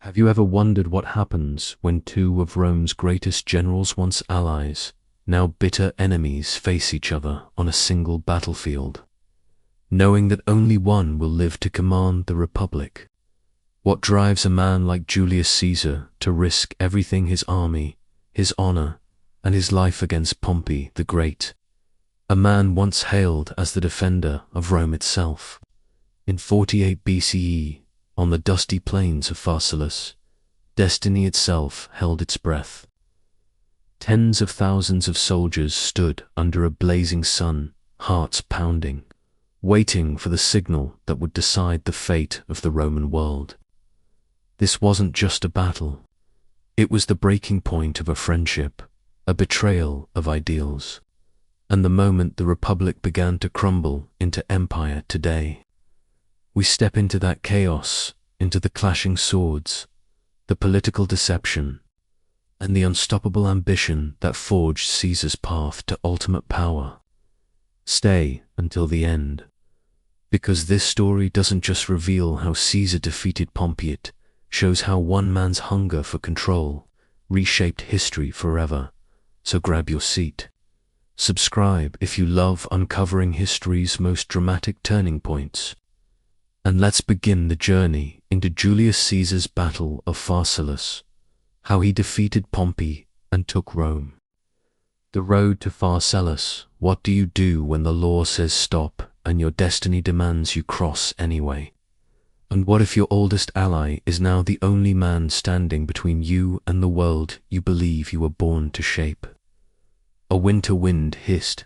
Have you ever wondered what happens when two of Rome's greatest generals, once allies, now bitter enemies, face each other on a single battlefield, knowing that only one will live to command the Republic? What drives a man like Julius Caesar to risk everything, his army, his honor, and his life against Pompey the Great, a man once hailed as the defender of Rome itself? In 48 BCE, on the dusty plains of Pharsalus, destiny itself held its breath. Tens of thousands of soldiers stood under a blazing sun, hearts pounding, waiting for the signal that would decide the fate of the Roman world. This wasn't just a battle. It was the breaking point of a friendship, a betrayal of ideals, and the moment the Republic began to crumble into empire today. We step into that chaos, into the clashing swords, the political deception, and the unstoppable ambition that forged Caesar's path to ultimate power. Stay until the end, because this story doesn't just reveal how Caesar defeated Pompey, it shows how one man's hunger for control reshaped history forever. So grab your seat. Subscribe if you love uncovering history's most dramatic turning points. And let's begin the journey into Julius Caesar's Battle of Pharsalus, how he defeated Pompey and took Rome. The road to Pharsalus. What do you do when the law says stop and your destiny demands you cross anyway? And what if your oldest ally is now the only man standing between you and the world you believe you were born to shape? A winter wind hissed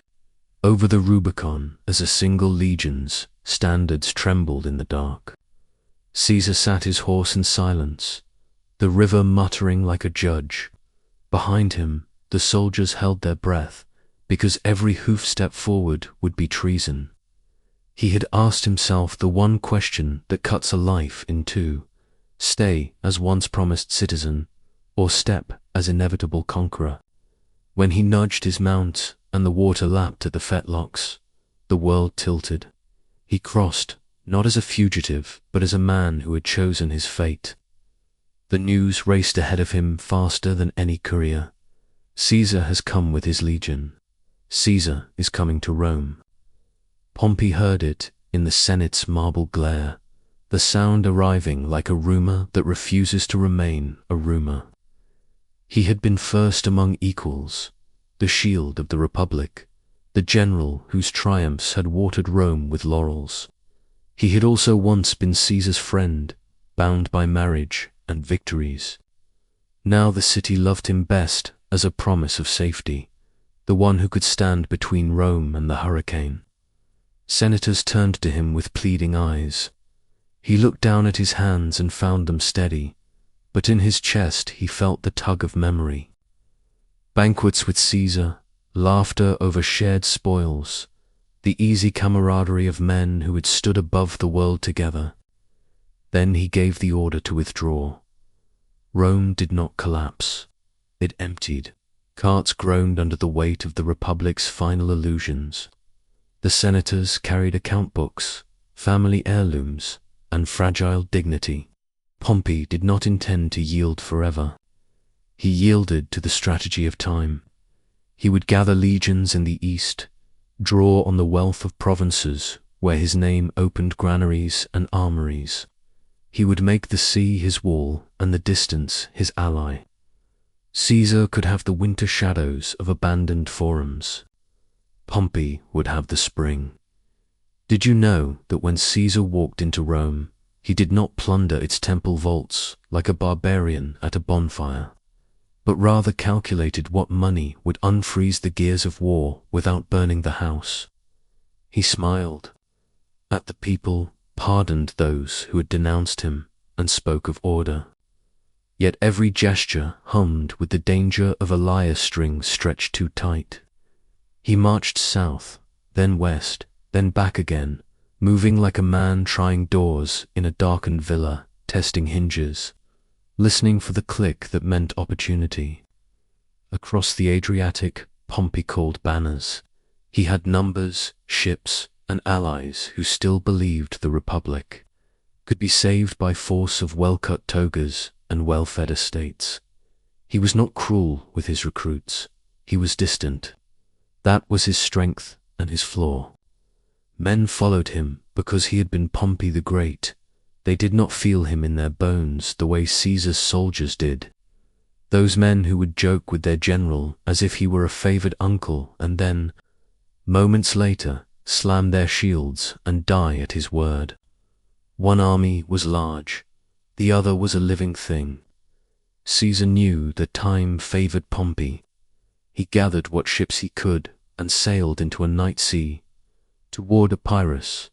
over the Rubicon as a single legion's standards trembled in the dark. Caesar sat his horse in silence, the river muttering like a judge. Behind him, the soldiers held their breath, because every hoof step forward would be treason. He had asked himself the one question that cuts a life in two: stay as once promised citizen, or step as inevitable conqueror. When he nudged his mount and the water lapped at the fetlocks, the world tilted. He crossed, not as a fugitive, but as a man who had chosen his fate. The news raced ahead of him faster than any courier. Caesar has come with his legion. Caesar is coming to Rome. Pompey heard it in the Senate's marble glare, the sound arriving like a rumor that refuses to remain a rumor. He had been first among equals, the shield of the Republic, the general whose triumphs had watered Rome with laurels. He had also once been Caesar's friend, bound by marriage and victories. Now the city loved him best as a promise of safety, the one who could stand between Rome and the hurricane. Senators turned to him with pleading eyes. He looked down at his hands and found them steady, but in his chest he felt the tug of memory. Banquets with Caesar, laughter over shared spoils, the easy camaraderie of men who had stood above the world together. Then he gave the order to withdraw. Rome did not collapse. It emptied. Carts groaned under the weight of the Republic's final illusions. The senators carried account books, family heirlooms, and fragile dignity. Pompey did not intend to yield forever. He yielded to the strategy of time. He would gather legions in the east, draw on the wealth of provinces where his name opened granaries and armories. He would make the sea his wall and the distance his ally. Caesar could have the winter shadows of abandoned forums. Pompey would have the spring. Did you know that when Caesar walked into Rome, he did not plunder its temple vaults like a barbarian at a bonfire, but rather calculated what money would unfreeze the gears of war without burning the house? He smiled at the people, pardoned those who had denounced him, and spoke of order. Yet every gesture hummed with the danger of a lyre string stretched too tight. He marched south, then west, then back again, moving like a man trying doors in a darkened villa, testing hinges, listening for the click that meant opportunity. Across the Adriatic, Pompey called banners. He had numbers, ships, and allies who still believed the Republic could be saved by force of well-cut togas and well-fed estates. He was not cruel with his recruits. He was distant. That was his strength and his flaw. Men followed him because he had been Pompey the Great. They did not feel him in their bones the way Caesar's soldiers did. Those men who would joke with their general as if he were a favored uncle and then, moments later, slam their shields and die at his word. One army was large, the other was a living thing. Caesar knew that time favored Pompey. He gathered what ships he could and sailed into a night sea toward Epirus,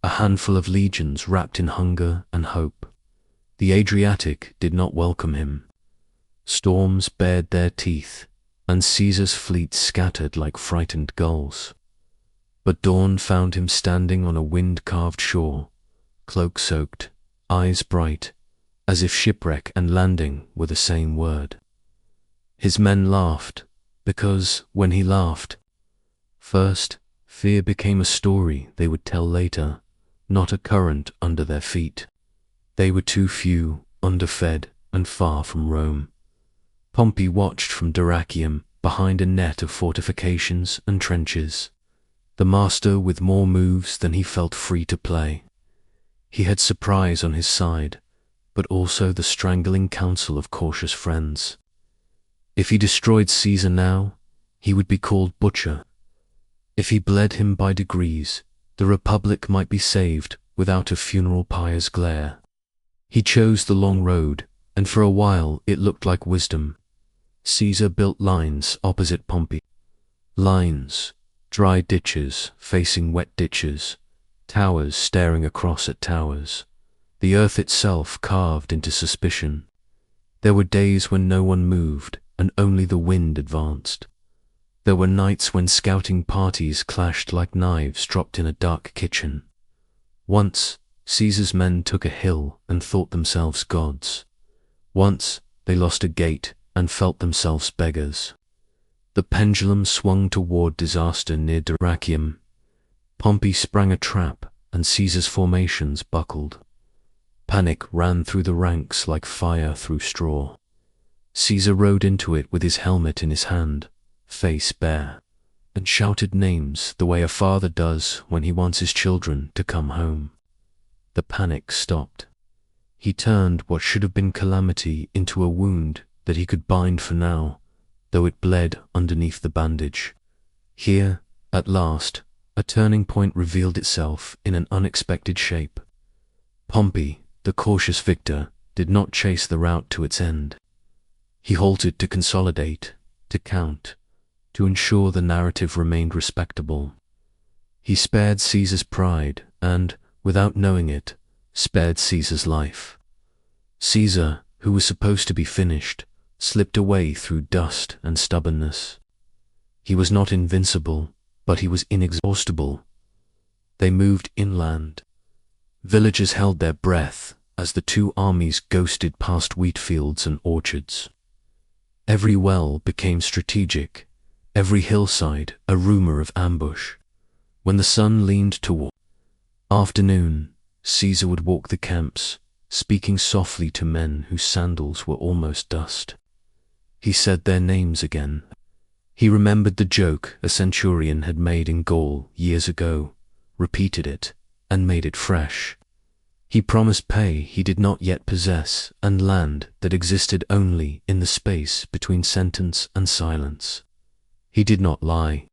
a handful of legions wrapped in hunger and hope. The Adriatic did not welcome him. Storms bared their teeth, and Caesar's fleet scattered like frightened gulls. But dawn found him standing on a wind-carved shore, cloak-soaked, eyes bright, as if shipwreck and landing were the same word. His men laughed, because when he laughed, first, fear became a story they would tell later, not a current under their feet. They were too few, underfed, and far from Rome. Pompey watched from Dyrrhachium behind a net of fortifications and trenches, the master with more moves than he felt free to play. He had surprise on his side, but also the strangling counsel of cautious friends. If he destroyed Caesar now, he would be called butcher. If he bled him by degrees, the Republic might be saved without a funeral pyre's glare. He chose the long road, and for a while it looked like wisdom. Caesar built lines opposite Pompey. Lines, dry ditches facing wet ditches, towers staring across at towers, the earth itself carved into suspicion. There were days when no one moved and only the wind advanced. There were nights when scouting parties clashed like knives dropped in a dark kitchen. Once, Caesar's men took a hill and thought themselves gods. Once, they lost a gate and felt themselves beggars. The pendulum swung toward disaster near Dyrrhachium. Pompey sprang a trap and Caesar's formations buckled. Panic ran through the ranks like fire through straw. Caesar rode into it with his helmet in his hand, face bare, and shouted names the way a father does when he wants his children to come home. The panic stopped. He turned what should have been calamity into a wound that he could bind for now, though it bled underneath the bandage. Here, at last, a turning point revealed itself in an unexpected shape. Pompey, the cautious victor, did not chase the route to its end. He halted to consolidate, to count, to ensure the narrative remained respectable. He spared Caesar's pride and, without knowing it, spared Caesar's life. Caesar, who was supposed to be finished, slipped away through dust and stubbornness. He was not invincible, but he was inexhaustible. They moved inland. Villagers held their breath as the two armies ghosted past wheat fields and orchards. Every well became strategic, every hillside a rumor of ambush. When the sun leaned toward afternoon, Caesar would walk the camps, speaking softly to men whose sandals were almost dust. He said their names again. He remembered the joke a centurion had made in Gaul years ago, repeated it, and made it fresh. He promised pay he did not yet possess and land that existed only in the space between sentence and silence. He did not lie.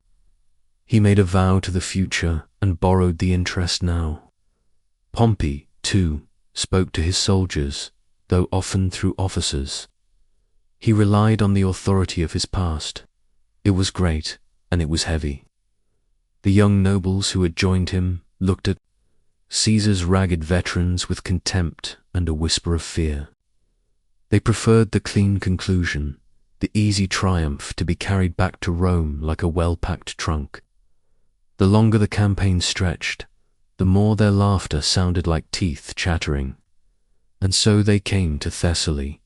He made a vow to the future and borrowed the interest now. Pompey, too, spoke to his soldiers, though often through officers. He relied on the authority of his past. It was great, and it was heavy. The young nobles who had joined him looked at Caesar's ragged veterans with contempt and a whisper of fear. They preferred the clean conclusion, the easy triumph to be carried back to Rome like a well-packed trunk. The longer the campaign stretched, the more their laughter sounded like teeth chattering. And so they came to Thessaly,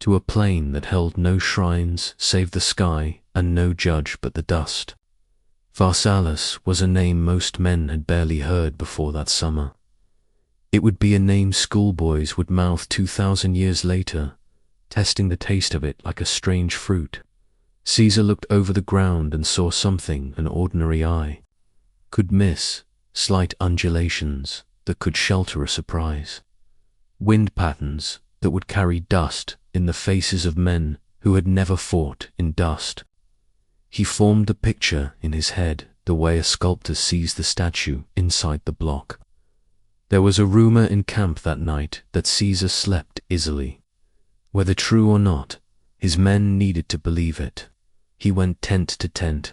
to a plain that held no shrines save the sky and no judge but the dust. Pharsalus was a name most men had barely heard before that summer. It would be a name schoolboys would mouth 2,000 years later, testing the taste of it like a strange fruit. Caesar looked over the ground and saw something an ordinary eye could miss, slight undulations that could shelter a surprise, wind patterns that would carry dust in the faces of men who had never fought in dust. He formed the picture in his head the way a sculptor sees the statue inside the block. There was a rumor in camp that night that Caesar slept easily. Whether true or not, his men needed to believe it. He went tent to tent,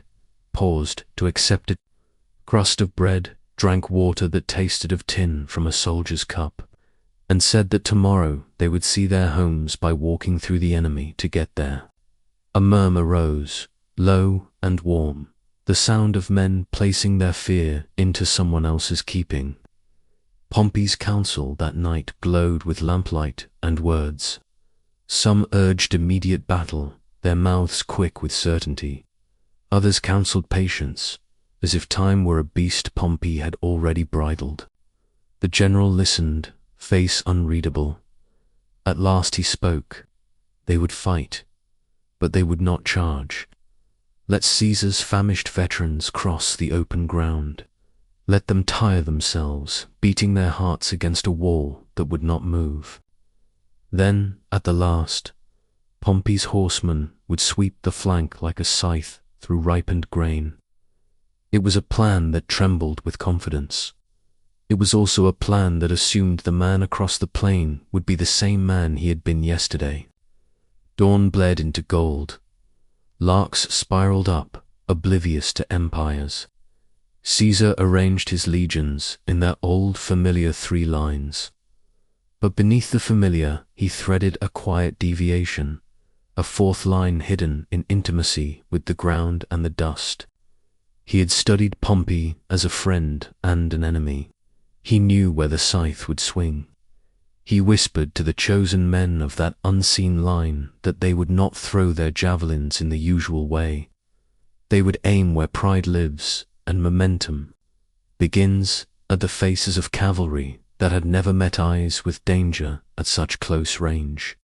paused to accept it, crust of bread, drank water that tasted of tin from a soldier's cup, and said that tomorrow they would see their homes by walking through the enemy to get there. A murmur rose, low and warm, the sound of men placing their fear into someone else's keeping. Pompey's council that night glowed with lamplight and words. Some urged immediate battle, their mouths quick with certainty. Others counseled patience, as if time were a beast Pompey had already bridled. The general listened, face unreadable. At last he spoke. They would fight, but they would not charge. Let Caesar's famished veterans cross the open ground. Let them tire themselves, beating their hearts against a wall that would not move. Then, at the last, Pompey's horsemen would sweep the flank like a scythe through ripened grain. It was a plan that trembled with confidence. It was also a plan that assumed the man across the plain would be the same man he had been yesterday. Dawn bled into gold. Larks spiraled up, oblivious to empires. Caesar arranged his legions in their old familiar 3 lines. But beneath the familiar, he threaded a quiet deviation, a 4th line hidden in intimacy with the ground and the dust. He had studied Pompey as a friend and an enemy. He knew where the scythe would swing. He whispered to the chosen men of that unseen line that they would not throw their javelins in the usual way. They would aim where pride lives and momentum begins, at the faces of cavalry that had never met eyes with danger at such close range.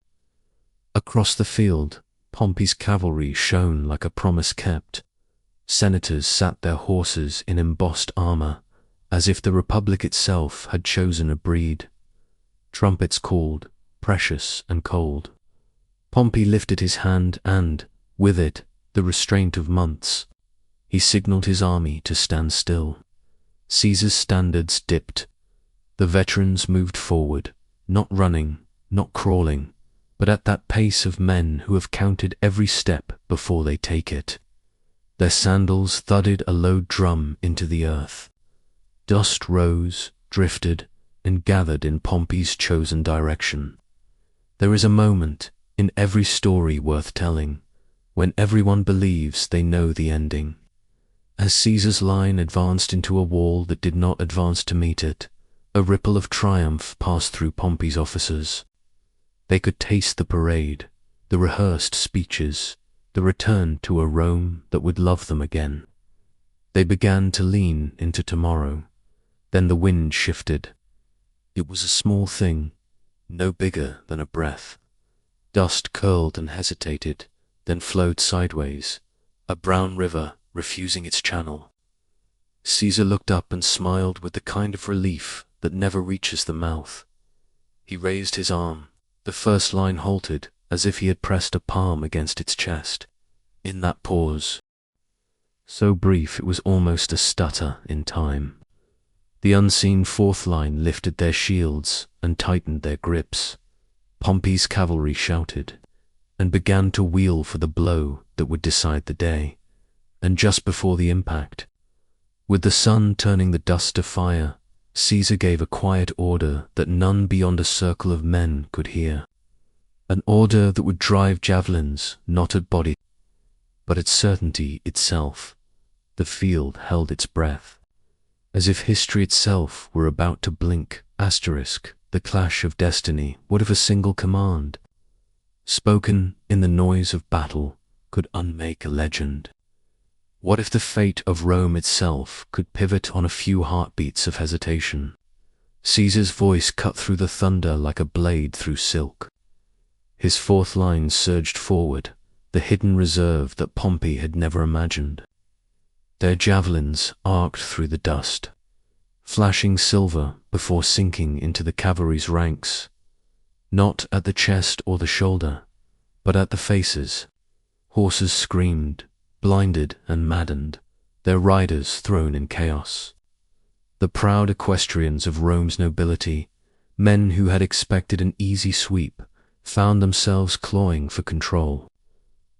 Across the field, Pompey's cavalry shone like a promise kept. Senators sat their horses in embossed armor, as if the Republic itself had chosen a breed. Trumpets called, precious and cold. Pompey lifted his hand and, with it, the restraint of months. He signaled his army to stand still. Caesar's standards dipped. The veterans moved forward, not running, not crawling, but at that pace of men who have counted every step before they take it. Their sandals thudded a low drum into the earth. Dust rose, drifted, and gathered in Pompey's chosen direction. There is a moment in every story worth telling when everyone believes they know the ending. As Caesar's line advanced into a wall that did not advance to meet it, a ripple of triumph passed through Pompey's officers. They could taste the parade, the rehearsed speeches, the return to a Rome that would love them again. They began to lean into tomorrow. Then the wind shifted. It was a small thing, no bigger than a breath. Dust curled and hesitated, then flowed sideways, a brown river refusing its channel. Caesar looked up and smiled with the kind of relief that never reaches the mouth. He raised his arm. The first line halted, as if he had pressed a palm against its chest. In that pause, so brief it was almost a stutter in time, the unseen 4th line lifted their shields and tightened their grips. Pompey's cavalry shouted, and began to wheel for the blow that would decide the day. And just before the impact, with the sun turning the dust to fire, Caesar gave a quiet order that none beyond a circle of men could hear. An order that would drive javelins not at body, but at certainty itself. The field held its breath, as if history itself were about to blink. The clash of destiny. What if a single command, spoken in the noise of battle, could unmake a legend? What if the fate of Rome itself could pivot on a few heartbeats of hesitation? Caesar's voice cut through the thunder like a blade through silk. His fourth line surged forward, the hidden reserve that Pompey had never imagined. Their javelins arced through the dust, flashing silver before sinking into the cavalry's ranks, not at the chest or the shoulder, but at the faces. Horses screamed, blinded and maddened, their riders thrown in chaos. The proud equestrians of Rome's nobility, men who had expected an easy sweep, found themselves clawing for control.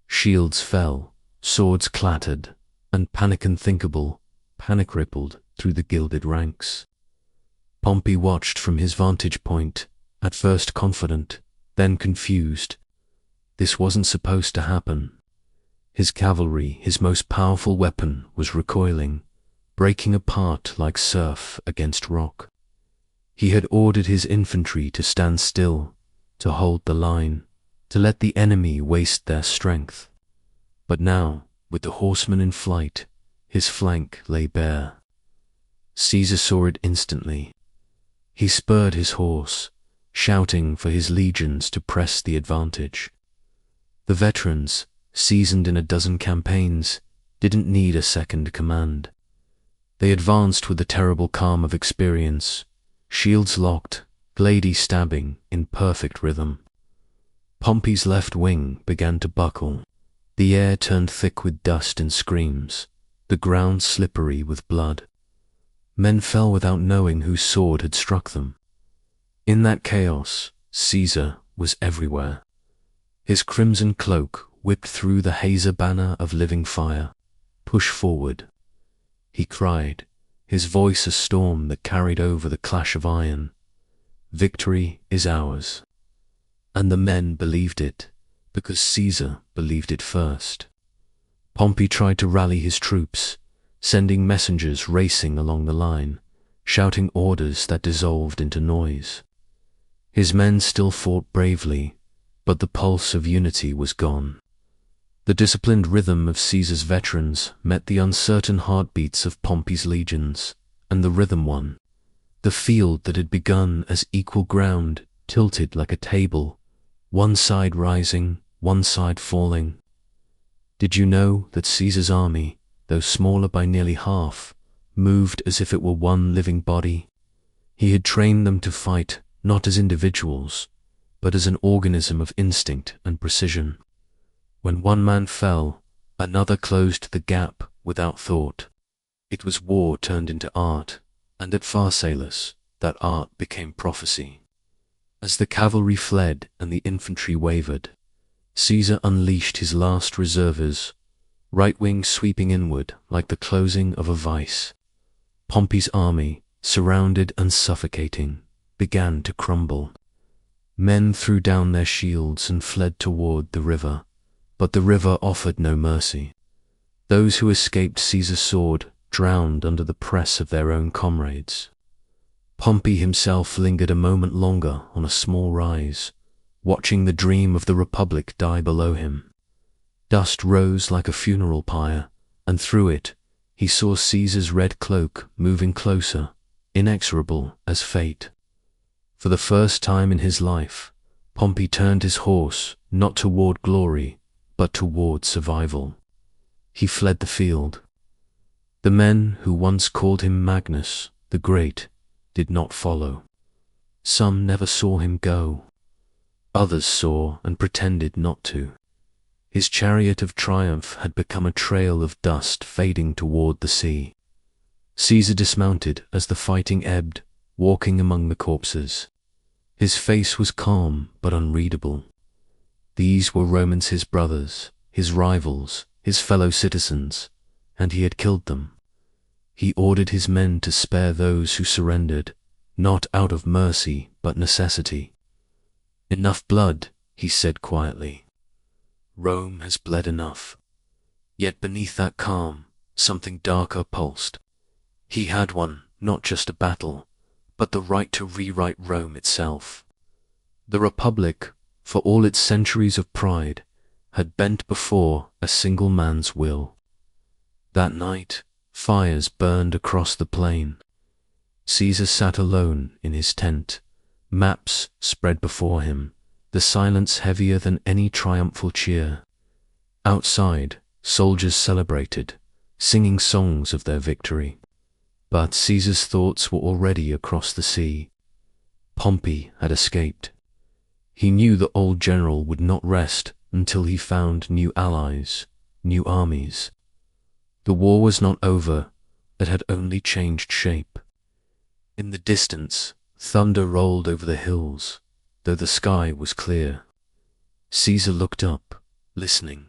Shields fell, swords clattered, and panic rippled through the gilded ranks. Pompey watched from his vantage point, at first confident, then confused. This wasn't supposed to happen. His cavalry, his most powerful weapon, was recoiling, breaking apart like surf against rock. He had ordered his infantry to stand still, to hold the line, to let the enemy waste their strength. But now, with the horsemen in flight, his flank lay bare. Caesar saw it instantly. He spurred his horse, shouting for his legions to press the advantage. The veterans, seasoned in a dozen campaigns, didn't need a second command. They advanced with the terrible calm of experience, shields locked, glaive stabbing in perfect rhythm. Pompey's left wing began to buckle. The air turned thick with dust and screams, the ground slippery with blood. Men fell without knowing whose sword had struck them. In that chaos, Caesar was everywhere. His crimson cloak whipped through the hazer banner of living fire. "Push forward," he cried, his voice a storm that carried over the clash of iron. "Victory is ours." And the men believed it, because Caesar believed it first. Pompey tried to rally his troops, sending messengers racing along the line, shouting orders that dissolved into noise. His men still fought bravely, but the pulse of unity was gone. The disciplined rhythm of Caesar's veterans met the uncertain heartbeats of Pompey's legions, and the rhythm won. The field that had begun as equal ground tilted like a table, one side rising, one side falling. Did you know that Caesar's army, though smaller by nearly half, moved as if it were one living body? He had trained them to fight not as individuals, but as an organism of instinct and precision. When one man fell, another closed the gap without thought. It was war turned into art, and at Pharsalus, that art became prophecy. As the cavalry fled and the infantry wavered, Caesar unleashed his last reserves, right wing sweeping inward like the closing of a vice. Pompey's army, surrounded and suffocating, began to crumble. Men threw down their shields and fled toward the river, but the river offered no mercy. Those who escaped Caesar's sword drowned under the press of their own comrades. Pompey himself lingered a moment longer on a small rise, watching the dream of the Republic die below him. Dust rose like a funeral pyre, and through it he saw Caesar's red cloak moving closer, inexorable as fate. For the first time in his life, Pompey turned his horse not toward glory, but toward survival. He fled the field. The men who once called him Magnus the Great did not follow. Some never saw him go. Others saw and pretended not to. His chariot of triumph had become a trail of dust fading toward the sea. Caesar dismounted as the fighting ebbed, walking among the corpses. His face was calm but unreadable. These were Romans, his brothers, his rivals, his fellow citizens, and he had killed them. He ordered his men to spare those who surrendered, not out of mercy but necessity. "Enough blood," he said quietly. "Rome has bled enough." Yet beneath that calm, something darker pulsed. He had won not just a battle, but the right to rewrite Rome itself. The Republic, for all its centuries of pride, had bent before a single man's will. That night, fires burned across the plain. Caesar sat alone in his tent, maps spread before him, the the silence heavier than any triumphal cheer. Outside, soldiers celebrated, singing songs of their victory. But Caesar's thoughts were already across the sea. Pompey had escaped. He knew the old general would not rest until he found new allies, new armies. The war was not over, it had only changed shape. In the distance, thunder rolled over the hills, though the sky was clear. Caesar looked up, listening.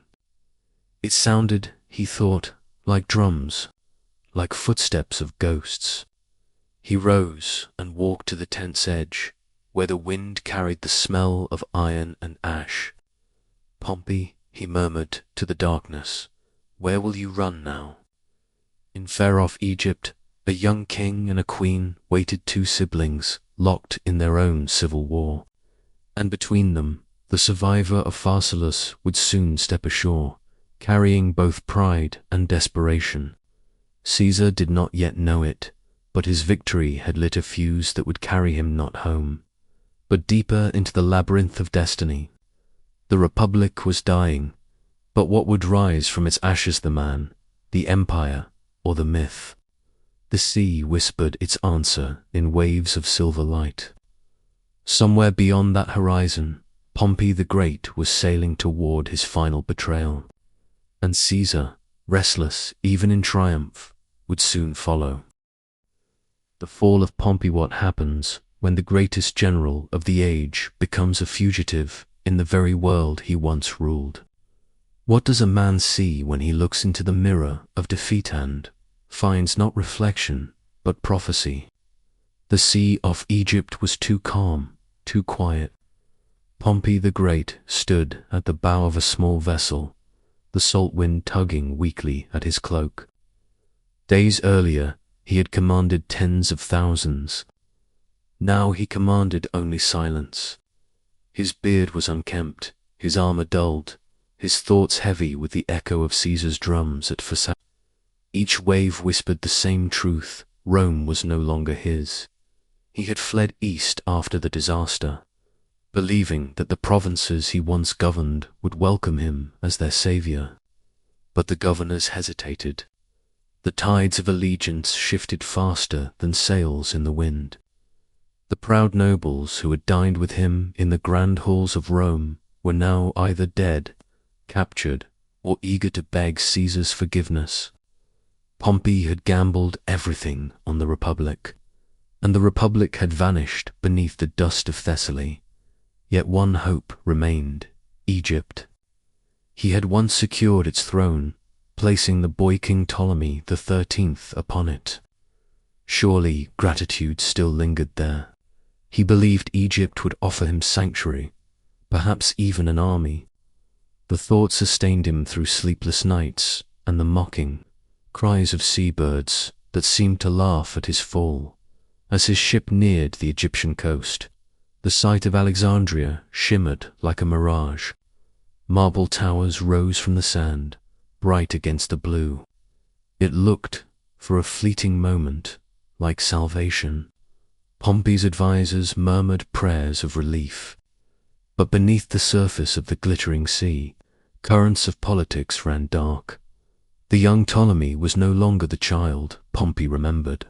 It sounded, he thought, like drums, like footsteps of ghosts. He rose and walked to the tent's edge, where the wind carried the smell of iron and ash. "Pompey," he murmured to the darkness, "where will you run now?" In far-off Egypt, a young king and a queen waited two siblings, locked in their own civil war. And between them, the survivor of Pharsalus would soon step ashore, carrying both pride and desperation. Caesar did not yet know it, but his victory had lit a fuse that would carry him not home, but deeper into the labyrinth of destiny. The Republic was dying, but what would rise from its ashes, the man, the empire, or the myth? The sea whispered its answer in waves of silver light. Somewhere beyond that horizon, Pompey the Great was sailing toward his final betrayal, and Caesar, restless even in triumph, would soon follow. The fall of Pompey. What happens when the greatest general of the age becomes a fugitive in the very world he once ruled? What does a man see when he looks into the mirror of defeat and finds not reflection, but prophecy? The sea off Egypt was too calm, too quiet. Pompey the Great stood at the bow of a small vessel, the salt wind tugging weakly at his cloak. Days earlier, he had commanded tens of thousands. Now he commanded only silence. His beard was unkempt, his armor dulled, his thoughts heavy with the echo of Caesar's drums at Pharsalus. Each wave whispered the same truth: Rome was no longer his. He had fled east after the disaster, believing that the provinces he once governed would welcome him as their savior. But the governors hesitated. The tides of allegiance shifted faster than sails in the wind. The proud nobles who had dined with him in the grand halls of Rome were now either dead, captured, or eager to beg Caesar's forgiveness. Pompey had gambled everything on the Republic, and the Republic had vanished beneath the dust of Thessaly. Yet one hope remained: Egypt. He had once secured its throne, placing the boy king Ptolemy XIII upon it. Surely gratitude still lingered there. He believed Egypt would offer him sanctuary, perhaps even an army. The thought sustained him through sleepless nights and the mocking cries of seabirds that seemed to laugh at his fall. As his ship neared the Egyptian coast, the sight of Alexandria shimmered like a mirage. Marble towers rose from the sand, bright against the blue. It looked, for a fleeting moment, like salvation. Pompey's advisors murmured prayers of relief. But beneath the surface of the glittering sea, currents of politics ran dark. The young Ptolemy was no longer the child Pompey remembered.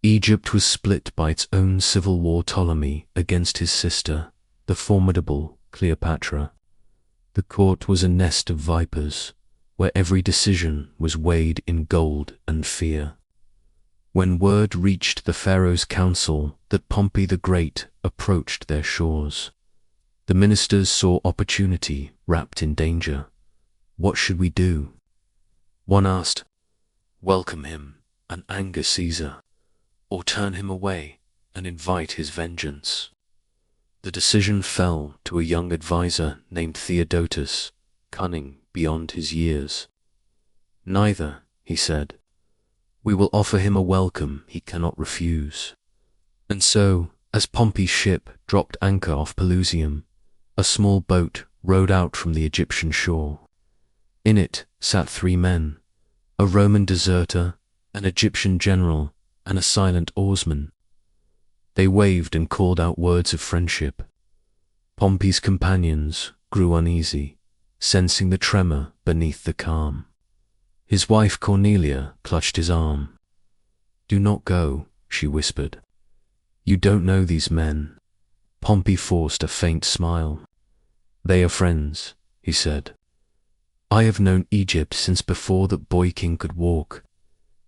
Egypt was split by its own civil war. Ptolemy against his sister, the formidable Cleopatra. The court was a nest of vipers, where every decision was weighed in gold and fear. When word reached the Pharaoh's council that Pompey the Great approached their shores, the ministers saw opportunity wrapped in danger. What should we do? One asked, welcome him and anger Caesar, or turn him away and invite his vengeance. The decision fell to a young advisor named Theodotus, cunning beyond his years. Neither, he said. We will offer him a welcome he cannot refuse. And so, as Pompey's ship dropped anchor off Pelusium, a small boat rowed out from the Egyptian shore. In it sat 3 men, a Roman deserter, an Egyptian general, and a silent oarsman. They waved and called out words of friendship. Pompey's companions grew uneasy, sensing the tremor beneath the calm. His wife Cornelia clutched his arm. "Do not go," she whispered. "You don't know these men." Pompey forced a faint smile. "They are friends," he said. "I have known Egypt since before that boy king could walk."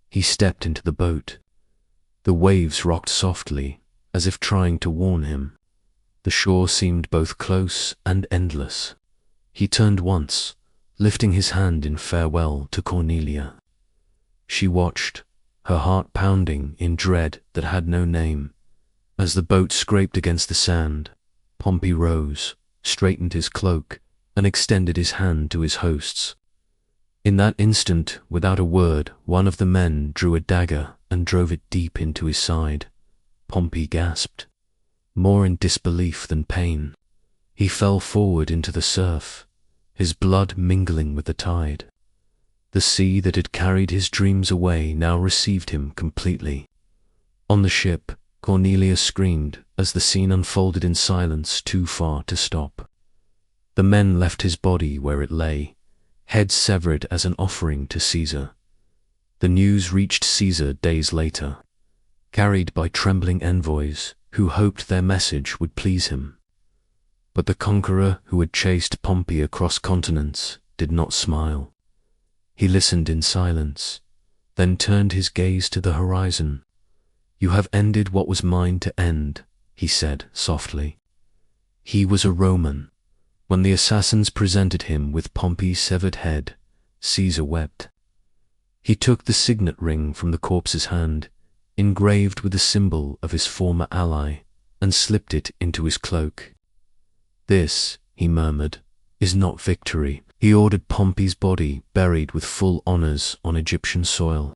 He stepped into the boat. The waves rocked softly, as if trying to warn him. The shore seemed both close and endless. He turned once, lifting his hand in farewell to Cornelia. She watched, her heart pounding in dread that had no name. As the boat scraped against the sand, Pompey rose, straightened his cloak, and extended his hand to his hosts. In that instant, without a word, one of the men drew a dagger and drove it deep into his side. Pompey gasped, more in disbelief than pain. He fell forward into the surf, his blood mingling with the tide. The sea that had carried his dreams away now received him completely. On the ship, Cornelia screamed as the scene unfolded in silence too far to stop. The men left his body where it lay, head severed as an offering to Caesar. The news reached Caesar days later, carried by trembling envoys who hoped their message would please him. But the conqueror who had chased Pompey across continents did not smile. He listened in silence, then turned his gaze to the horizon. "You have ended what was mine to end," he said softly. He was a Roman. When the assassins presented him with Pompey's severed head, Caesar wept. He took the signet ring from the corpse's hand, engraved with the symbol of his former ally, and slipped it into his cloak. "This," he murmured, "is not victory." He ordered Pompey's body buried with full honors on Egyptian soil.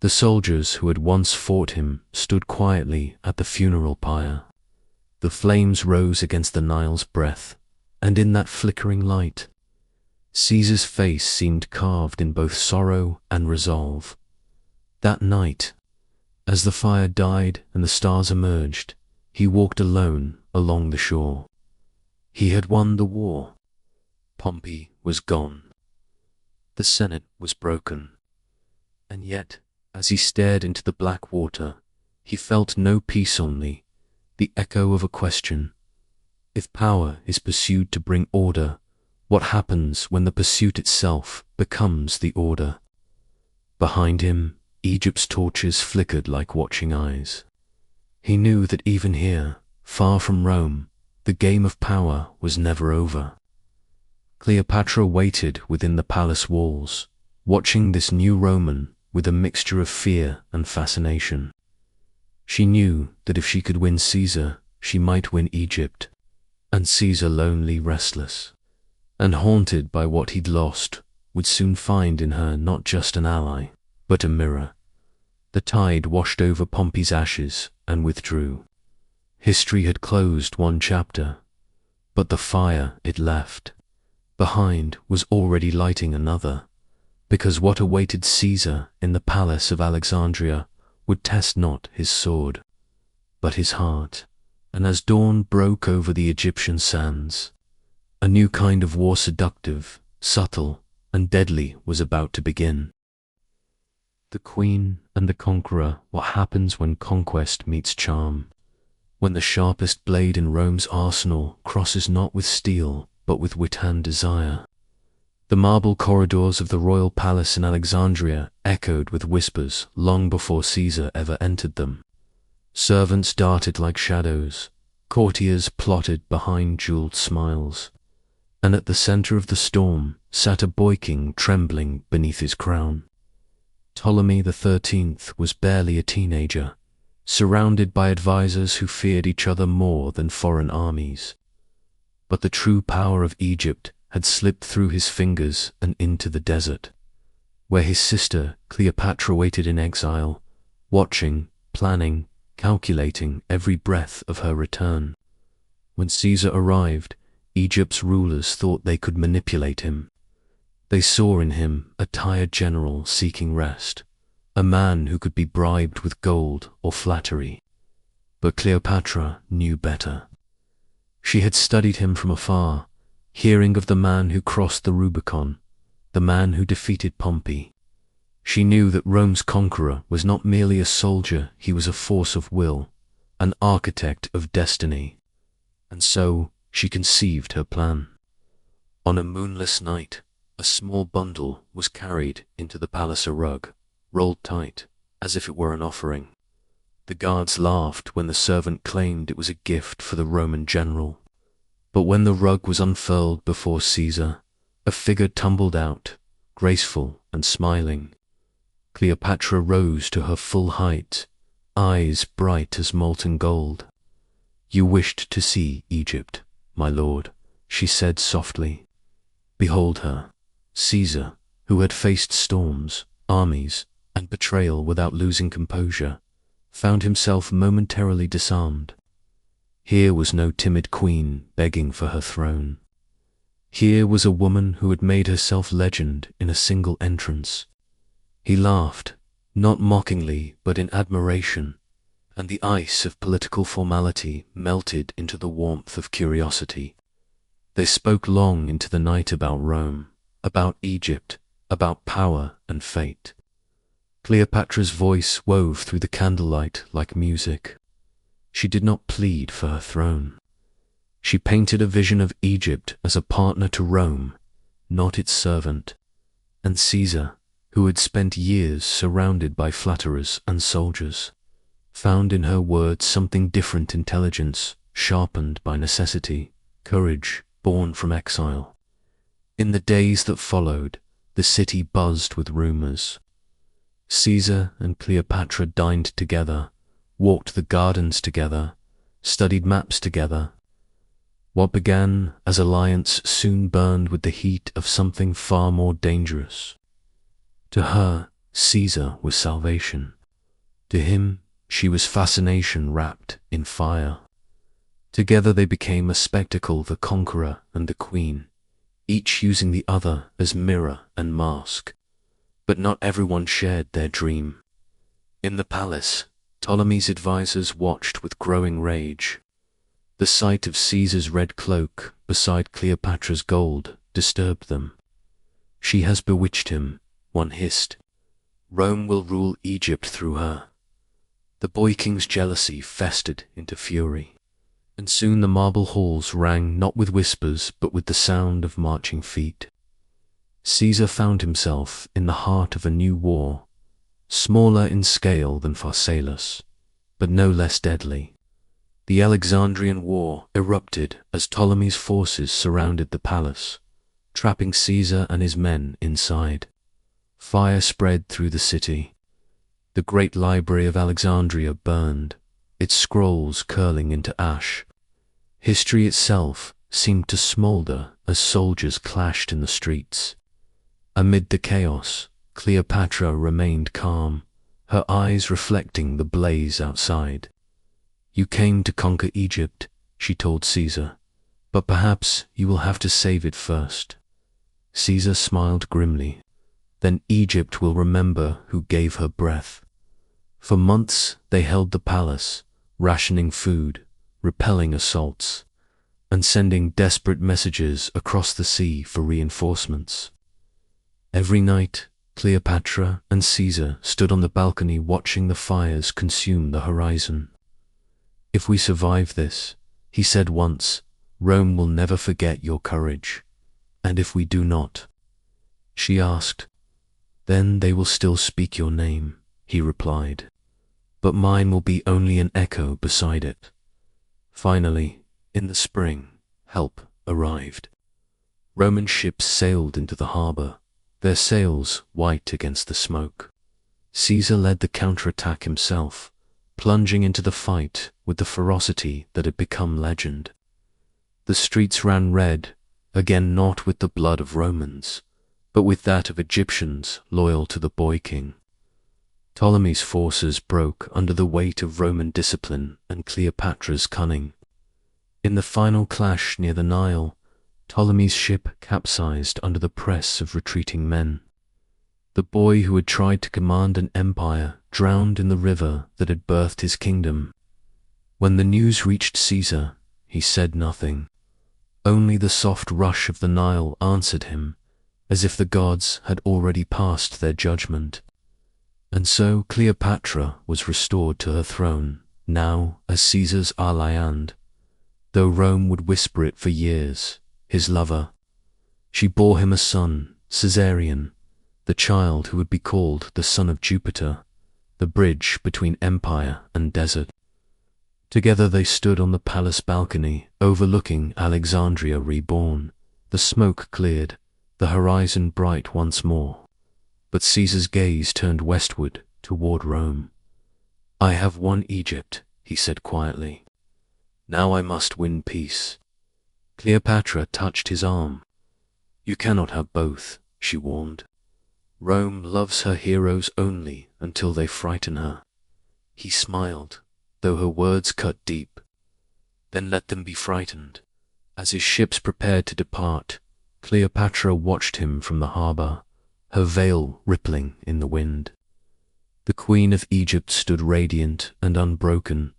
The soldiers who had once fought him stood quietly at the funeral pyre. The flames rose against the Nile's breath, and in that flickering light, Caesar's face seemed carved in both sorrow and resolve. That night, as the fire died and the stars emerged, he walked alone along the shore. He had won the war. Pompey was gone. The Senate was broken. And yet, as he stared into the black water, he felt no peace only, the echo of a question. If power is pursued to bring order, what happens when the pursuit itself becomes the order? Behind him, Egypt's torches flickered like watching eyes. He knew that even here, far from Rome, the game of power was never over. Cleopatra waited within the palace walls, watching this new Roman with a mixture of fear and fascination. She knew that if she could win Caesar, she might win Egypt, and Caesar, lonely, restless, and haunted by what he'd lost, would soon find in her not just an ally, but a mirror. The tide washed over Pompey's ashes and withdrew. History had closed one chapter, but the fire it left behind was already lighting another, because what awaited Caesar in the palace of Alexandria would test not his sword, but his heart. And as dawn broke over the Egyptian sands, a new kind of war, seductive, subtle, and deadly, was about to begin. The queen and the conqueror, what happens when conquest meets charm, when the sharpest blade in Rome's arsenal crosses not with steel, but with wit and desire. The marble corridors of the royal palace in Alexandria echoed with whispers long before Caesar ever entered them. Servants darted like shadows, courtiers plotted behind jeweled smiles, and at the center of the storm sat a boy king trembling beneath his crown. Ptolemy XIII was barely a teenager, surrounded by advisors who feared each other more than foreign armies. But the true power of Egypt had slipped through his fingers and into the desert, where his sister Cleopatra waited in exile, watching, planning, calculating every breath of her return. When Caesar arrived, Egypt's rulers thought they could manipulate him. They saw in him a tired general seeking rest, a man who could be bribed with gold or flattery. But Cleopatra knew better. She had studied him from afar, hearing of the man who crossed the Rubicon, the man who defeated Pompey. She knew that Rome's conqueror was not merely a soldier, he was a force of will, an architect of destiny. And so she conceived her plan. On a moonless night, a small bundle was carried into the palace, a rug, rolled tight, as if it were an offering. The guards laughed when the servant claimed it was a gift for the Roman general. But when the rug was unfurled before Caesar, a figure tumbled out, graceful and smiling. Cleopatra rose to her full height, eyes bright as molten gold. "You wished to see Egypt, my lord," she said softly. Behold her, Caesar, who had faced storms, armies, and betrayal without losing composure, found himself momentarily disarmed. Here was no timid queen begging for her throne. Here was a woman who had made herself legend in a single entrance. He laughed, not mockingly but in admiration, and the ice of political formality melted into the warmth of curiosity. They spoke long into the night about Rome, about Egypt, about power and fate. Cleopatra's voice wove through the candlelight like music. She did not plead for her throne. She painted a vision of Egypt as a partner to Rome, not its servant. And Caesar, who had spent years surrounded by flatterers and soldiers, found in her words something different: intelligence sharpened by necessity, courage born from exile. In the days that followed, the city buzzed with rumors. Caesar and Cleopatra dined together, walked the gardens together, studied maps together. What began as alliance soon burned with the heat of something far more dangerous. To her, Caesar was salvation. To him, she was fascination wrapped in fire. Together they became a spectacle, the conqueror and the queen, each using the other as mirror and mask. But not everyone shared their dream. In the palace, Ptolemy's advisors watched with growing rage. The sight of Caesar's red cloak beside Cleopatra's gold disturbed them. "She has bewitched him," one hissed. "Rome will rule Egypt through her." The boy king's jealousy festered into fury, and soon the marble halls rang not with whispers but with the sound of marching feet. Caesar found himself in the heart of a new war, smaller in scale than Pharsalus, but no less deadly. The Alexandrian War erupted as Ptolemy's forces surrounded the palace, trapping Caesar and his men inside. Fire spread through the city. The great library of Alexandria burned, its scrolls curling into ash. History itself seemed to smolder as soldiers clashed in the streets. Amid the chaos, Cleopatra remained calm, her eyes reflecting the blaze outside. "You came to conquer Egypt," she told Caesar, "but perhaps you will have to save it first." Caesar smiled grimly. "Then Egypt will remember who gave her breath." For months they held the palace, rationing food, repelling assaults, and sending desperate messages across the sea for reinforcements. Every night, Cleopatra and Caesar stood on the balcony watching the fires consume the horizon. "If we survive this," he said once, "Rome will never forget your courage. And if we do not?" She asked. "Then they will still speak your name," he replied, "but mine will be only an echo beside it." Finally, in the spring, help arrived. Roman ships sailed into the harbor, their sails white against the smoke. Caesar led the counterattack himself, plunging into the fight with the ferocity that had become legend. The streets ran red, again not with the blood of Romans, but with that of Egyptians loyal to the boy king. Ptolemy's forces broke under the weight of Roman discipline and Cleopatra's cunning. In the final clash near the Nile, Ptolemy's ship capsized under the press of retreating men. The boy who had tried to command an empire drowned in the river that had birthed his kingdom. When the news reached Caesar, he said nothing. Only the soft rush of the Nile answered him, as if the gods had already passed their judgment. And so Cleopatra was restored to her throne, now as Caesar's alliand, though Rome would whisper it for years, his lover. She bore him a son, Caesarion, the child who would be called the son of Jupiter, the bridge between empire and desert. Together they stood on the palace balcony, overlooking Alexandria reborn, the smoke cleared, the horizon bright once more. But Caesar's gaze turned westward, toward Rome. "I have won Egypt," he said quietly. "Now I must win peace." Cleopatra touched his arm. "You cannot have both," she warned. "Rome loves her heroes only until they frighten her." He smiled, though her words cut deep. "Then let them be frightened." As his ships prepared to depart, Cleopatra watched him from the harbor, her veil rippling in the wind. The Queen of Egypt stood radiant and unbroken,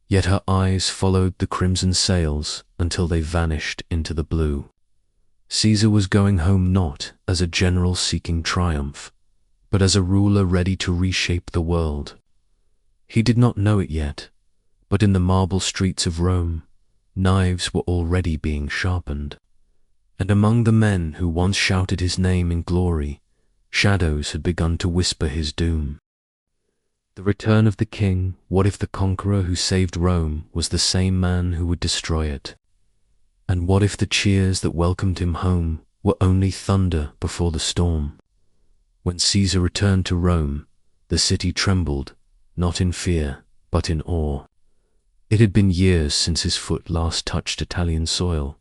yet her eyes followed the crimson sails until they vanished into the blue. Caesar was going home not as a general seeking triumph, but as a ruler ready to reshape the world. He did not know it yet, but in the marble streets of Rome, knives were already being sharpened. And among the men who once shouted his name in glory, shadows had begun to whisper his doom. The return of the king, what if the conqueror who saved Rome was the same man who would destroy it? And what if the cheers that welcomed him home were only thunder before the storm? When Caesar returned to Rome, the city trembled, not in fear, but in awe. It had been years since his foot last touched Italian soil,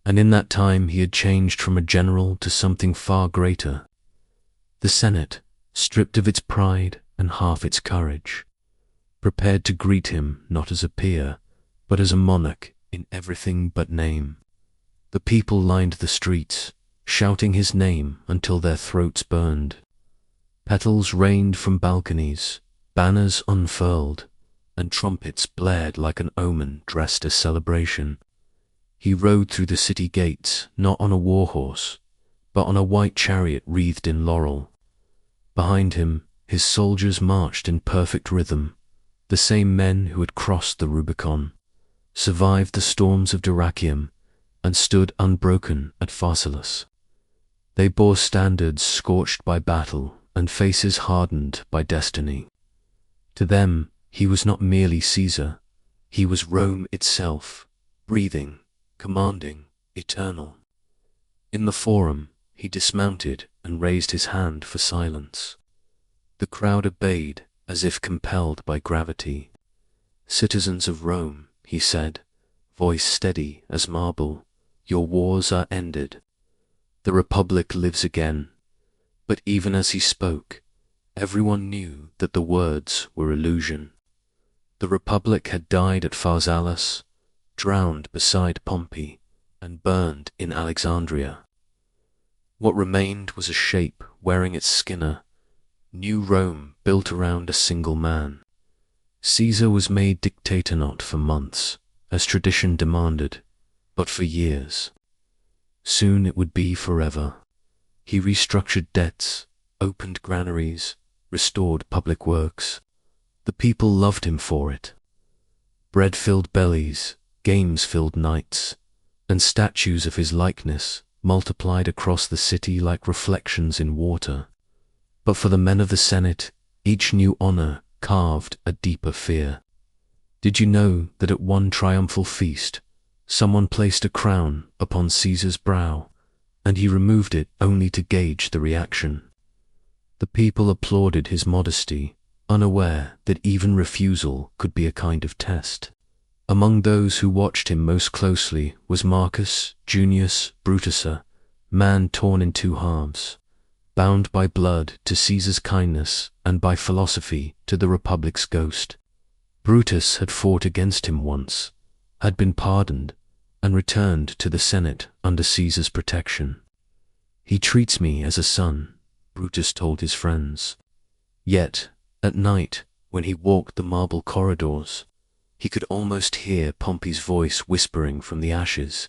and in that time he had changed from a general to something far greater. The Senate, stripped of its pride and half its courage, prepared to greet him not as a peer, but as a monarch in everything but name. The people lined the streets, shouting his name until their throats burned. Petals rained from balconies, banners unfurled, and trumpets blared like an omen dressed as celebration. He rode through the city gates, not on a war horse, but on a white chariot wreathed in laurel. Behind him, his soldiers marched in perfect rhythm, the same men who had crossed the Rubicon, survived the storms of Dyrrhachium, and stood unbroken at Pharsalus. They bore standards scorched by battle and faces hardened by destiny. To them, he was not merely Caesar, he was Rome itself, breathing, commanding, eternal. In the forum, he dismounted and raised his hand for silence. The crowd obeyed as if compelled by gravity. "Citizens of Rome," he said, voice steady as marble, "your wars are ended. The Republic lives again." But even as he spoke, everyone knew that the words were illusion. The Republic had died at Pharsalus, drowned beside Pompey, and burned in Alexandria. What remained was a shape wearing its skinner, new Rome built around a single man. Caesar was made dictator not for months, as tradition demanded, but for years. Soon it would be forever. He restructured debts, opened granaries, restored public works. The people loved him for it. Bread-filled bellies, games-filled nights, and statues of his likeness multiplied across the city like reflections in water. But for the men of the Senate, each new honor carved a deeper fear. Did you know that at one triumphal feast, someone placed a crown upon Caesar's brow, and he removed it only to gauge the reaction? The people applauded his modesty, unaware that even refusal could be a kind of test. Among those who watched him most closely was Marcus Junius Brutusa, man torn in two halves, bound by blood to Caesar's kindness and by philosophy to the Republic's ghost. Brutus had fought against him once, had been pardoned, and returned to the Senate under Caesar's protection. "He treats me as a son," Brutus told his friends. Yet, at night, when he walked the marble corridors, He could almost hear Pompey's voice whispering from the ashes.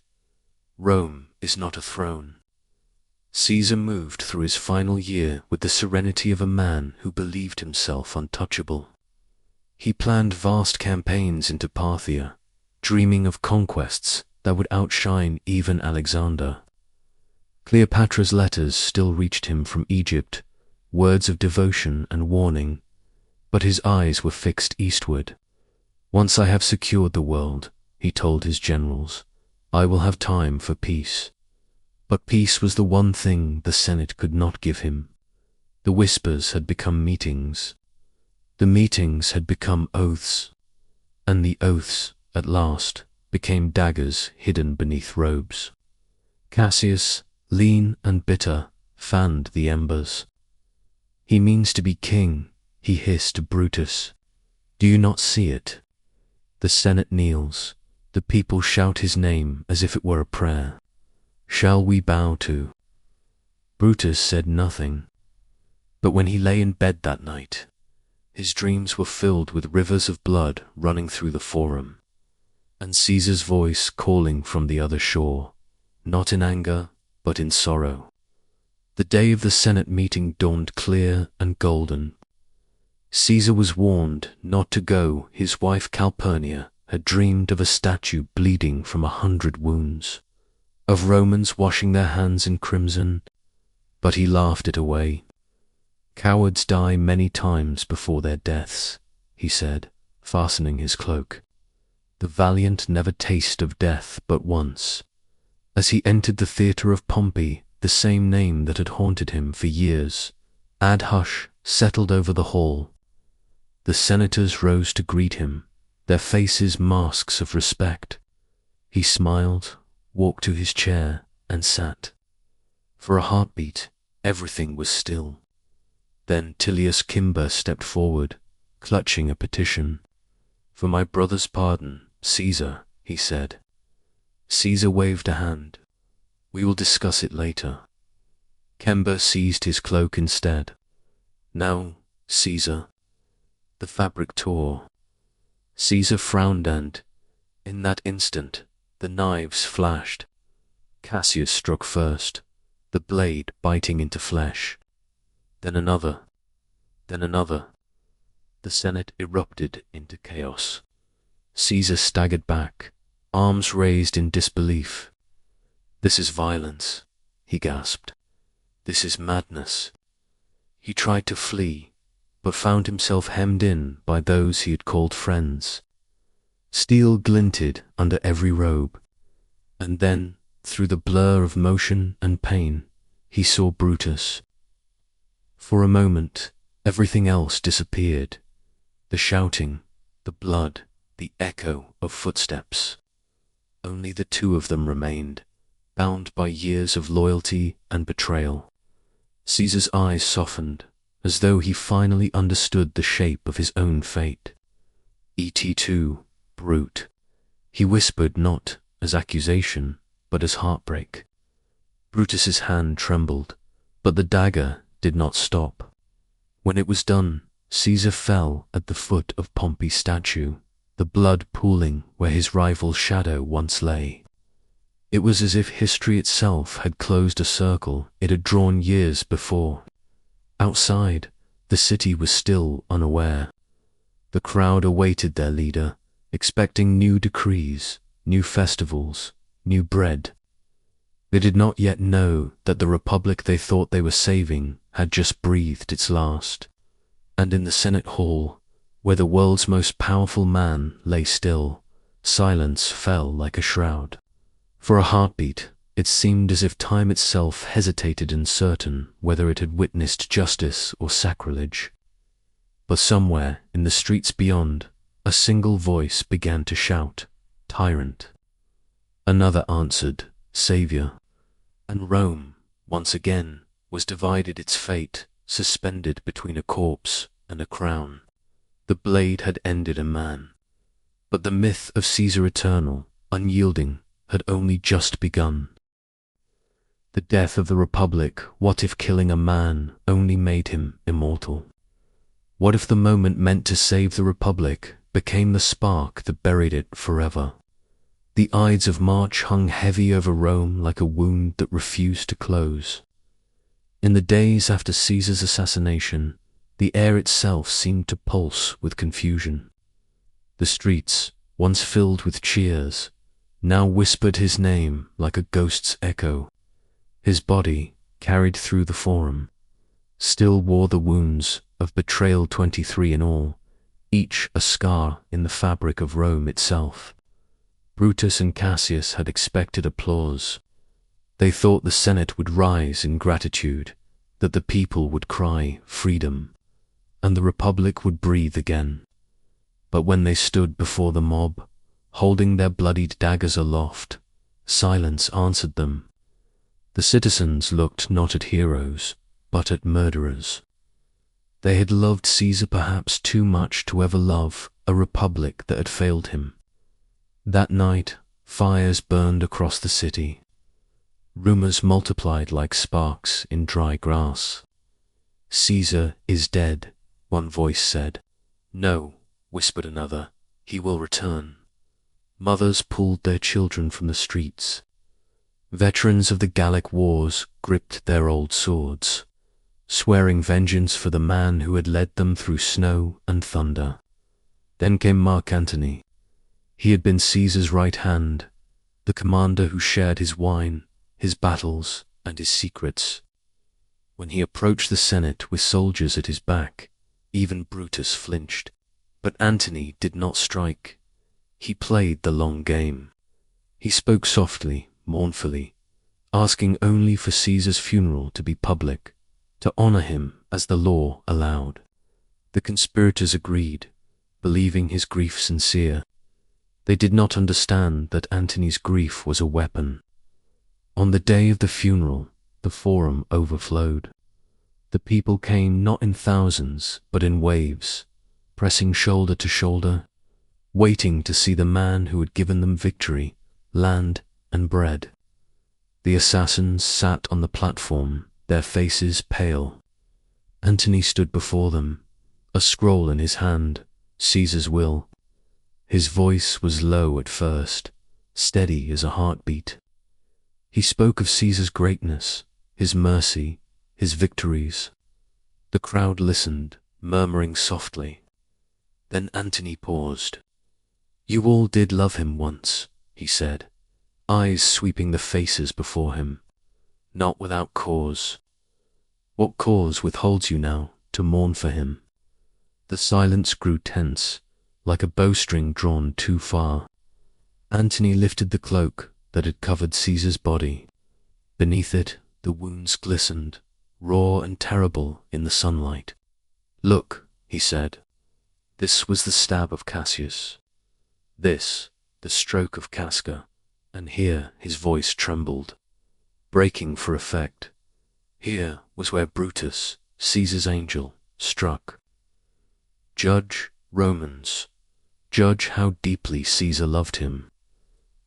Rome is not a throne. Caesar moved through his final year with the serenity of a man who believed himself untouchable. He planned vast campaigns into Parthia, dreaming of conquests that would outshine even Alexander. Cleopatra's letters still reached him from Egypt, words of devotion and warning, but his eyes were fixed eastward. Once I have secured the world, he told his generals, I will have time for peace. But peace was the one thing the Senate could not give him. The whispers had become meetings. The meetings had become oaths. And the oaths, at last, became daggers hidden beneath robes. Cassius, lean and bitter, fanned the embers. He means to be king, he hissed to Brutus. Do you not see it? The Senate kneels. The people shout his name as if it were a prayer. Shall we bow to? Brutus said nothing. But when he lay in bed that night, his dreams were filled with rivers of blood running through the forum, and Caesar's voice calling from the other shore, not in anger, but in sorrow. The day of the Senate meeting dawned clear and golden. Caesar was warned not to go. His wife Calpurnia had dreamed of a statue bleeding from 100 wounds, of Romans washing their hands in crimson, but he laughed it away. Cowards die many times before their deaths, he said, fastening his cloak. The valiant never taste of death but once. As he entered the theatre of Pompey, the same name that had haunted him for years, Ad hush settled over the hall. The senators rose to greet him, their faces masks of respect. He smiled, walked to his chair, and sat. For a heartbeat, everything was still. Then Tullius Cimber stepped forward, clutching a petition. For my brother's pardon, Caesar, he said. Caesar waved a hand. We will discuss it later. Cimber seized his cloak instead. Now, Caesar. The fabric tore. Caesar frowned and, in that instant, the knives flashed. Cassius struck first, the blade biting into flesh. Then another. Then another. The Senate erupted into chaos. Caesar staggered back, arms raised in disbelief. This is violence, he gasped. This is madness. He tried to flee, but found himself hemmed in by those he had called friends. Steel glinted under every robe, and then, through the blur of motion and pain, he saw Brutus. For a moment, everything else disappeared. The shouting, the blood, the echo of footsteps. Only the two of them remained, bound by years of loyalty and betrayal. Caesar's eyes softened, as though he finally understood the shape of his own fate. Et2, brute. He whispered not as accusation, but as heartbreak. Brutus's hand trembled, but the dagger did not stop. When it was done, Caesar fell at the foot of Pompey's statue, the blood pooling where his rival's shadow once lay. It was as if history itself had closed a circle it had drawn years before. Outside, the city was still unaware. The crowd awaited their leader, expecting new decrees, new festivals, new bread. They did not yet know that the republic they thought they were saving had just breathed its last. And in the Senate hall, where the world's most powerful man lay still, silence fell like a shroud. For a heartbeat, it seemed as if time itself hesitated, uncertain whether it had witnessed justice or sacrilege. But somewhere in the streets beyond, a single voice began to shout, "Tyrant." Another answered, "Savior." And Rome, once again, was divided, its fate suspended between a corpse and a crown. The blade had ended a man, but the myth of Caesar eternal, unyielding, had only just begun. The death of the Republic, what if killing a man only made him immortal? What if the moment meant to save the Republic became the spark that buried it forever. The Ides of March hung heavy over Rome like a wound that refused to close. In the days after Caesar's assassination, the air itself seemed to pulse with confusion. The streets, once filled with cheers, now whispered his name like a ghost's echo. His body, carried through the Forum, still wore the wounds of betrayal, 23 in all, each a scar in the fabric of Rome itself. Brutus and Cassius had expected applause. They thought the Senate would rise in gratitude, that the people would cry freedom, and the Republic would breathe again. But when they stood before the mob, holding their bloodied daggers aloft, silence answered them. The citizens looked not at heroes, but at murderers. They had loved Caesar perhaps too much to ever love a republic that had failed him. That night, fires burned across the city. Rumors multiplied like sparks in dry grass. "Caesar is dead," one voice said. "No," whispered another, "he will return." Mothers pulled their children from the streets. Veterans of the Gallic wars gripped their old swords, swearing vengeance for the man who had led them through snow and thunder. Then came Mark Antony. He had been Caesar's right hand, the commander who shared his wine, his battles, and his secrets. When he approached the Senate with soldiers at his back, even Brutus flinched. But Antony did not strike. He played the long game. He spoke softly, mournfully, asking only for Caesar's funeral to be public, to honor him as the law allowed. The conspirators agreed, believing his grief sincere. They did not understand that Antony's grief was a weapon. On the day of the funeral, the Forum overflowed. The people came not in thousands, but in waves, pressing shoulder to shoulder, waiting to see the man who had given them victory, land, and bread. The assassins sat on the platform, their faces pale. Antony stood before them, a scroll in his hand, Caesar's will. His voice was low at first, steady as a heartbeat. He spoke of Caesar's greatness, his mercy, his victories. The crowd listened, murmuring softly. Then Antony paused. "You all did love him once," he said, eyes sweeping the faces before him. "Not without cause. What cause withholds you now to mourn for him?" The silence grew tense, like a bowstring drawn too far. Antony lifted the cloak that had covered Caesar's body. Beneath it, the wounds glistened, raw and terrible in the sunlight. "Look," he said. This was the stab of Cassius. This, the stroke of Casca, and here his voice trembled, breaking for effect. Here was where Brutus, Caesar's angel, struck. Judge, Romans, judge how deeply Caesar loved him.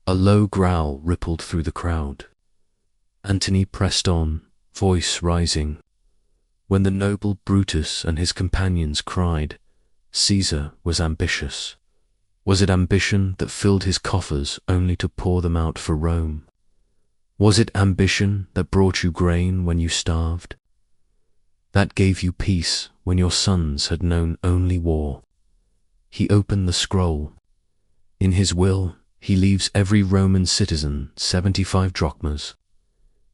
A low growl rippled through the crowd. Antony pressed on, voice rising. When the noble Brutus and his companions cried, Caesar was ambitious. Was it ambition that filled his coffers only to pour them out for Rome? Was it ambition that brought you grain when you starved? That gave you peace when your sons had known only war? He opened the scroll. In his will, he leaves every Roman citizen 75 drachmas.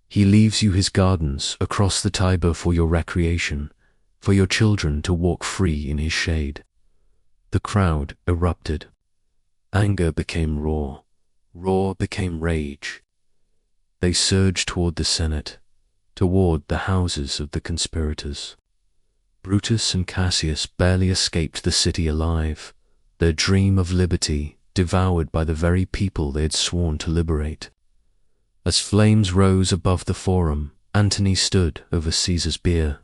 He leaves you his gardens across the Tiber for your recreation, for your children to walk free in his shade. The crowd erupted. Anger became roar. Roar became rage. They surged toward the Senate, toward the houses of the conspirators. Brutus and Cassius barely escaped the city alive, their dream of liberty devoured by the very people they had sworn to liberate. As flames rose above the Forum, Antony stood over Caesar's bier.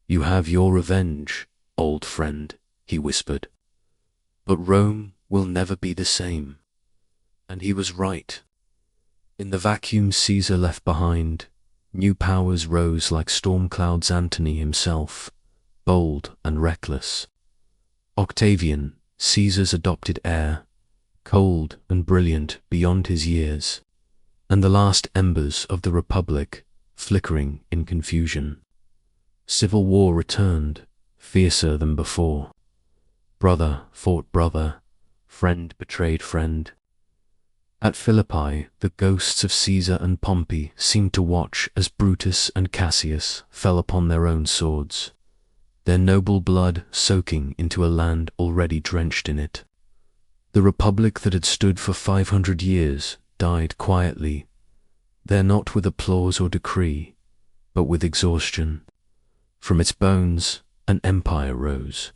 "You have your revenge, old friend," he whispered. "But Rome will never be the same." And he was right. In the vacuum Caesar left behind, new powers rose like storm clouds. Antony himself, bold and reckless. Octavian, Caesar's adopted heir, cold and brilliant beyond his years, and the last embers of the Republic flickering in confusion. Civil war returned, fiercer than before. Brother fought brother, friend betrayed friend. At Philippi, the ghosts of Caesar and Pompey seemed to watch as Brutus and Cassius fell upon their own swords, their noble blood soaking into a land already drenched in it. The Republic that had stood for 500 years died quietly, there not with applause or decree, but with exhaustion. From its bones, an empire rose.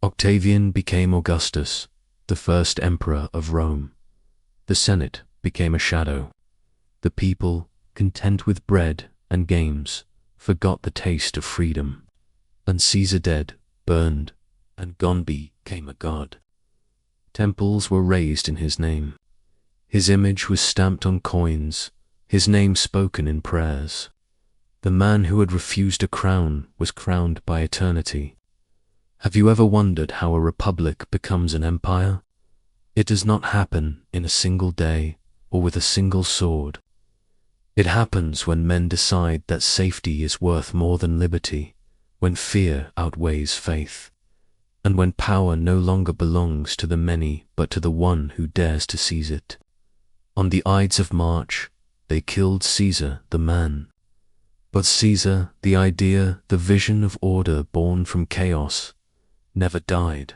Octavian became Augustus, the first emperor of Rome. The Senate became a shadow. The people, content with bread and games, forgot the taste of freedom. And Caesar dead, burned, and gone became a god. Temples were raised in his name. His image was stamped on coins, his name spoken in prayers. The man who had refused a crown was crowned by eternity. Have you ever wondered how a republic becomes an empire? It does not happen in a single day or with a single sword. It happens when men decide that safety is worth more than liberty, when fear outweighs faith, and when power no longer belongs to the many but to the one who dares to seize it. On the Ides of March, they killed Caesar the man. But Caesar, the idea, the vision of order born from chaos, never died.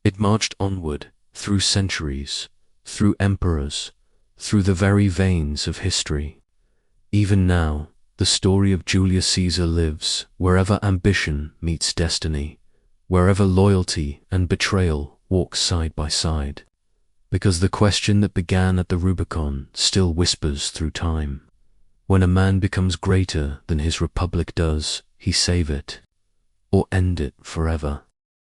It marched onward through centuries, through emperors, through the very veins of history. Even now, the story of Julius Caesar lives wherever ambition meets destiny, wherever loyalty and betrayal walk side by side. Because the question that began at the Rubicon still whispers through time. When a man becomes greater than his republic does he save it, or end it forever?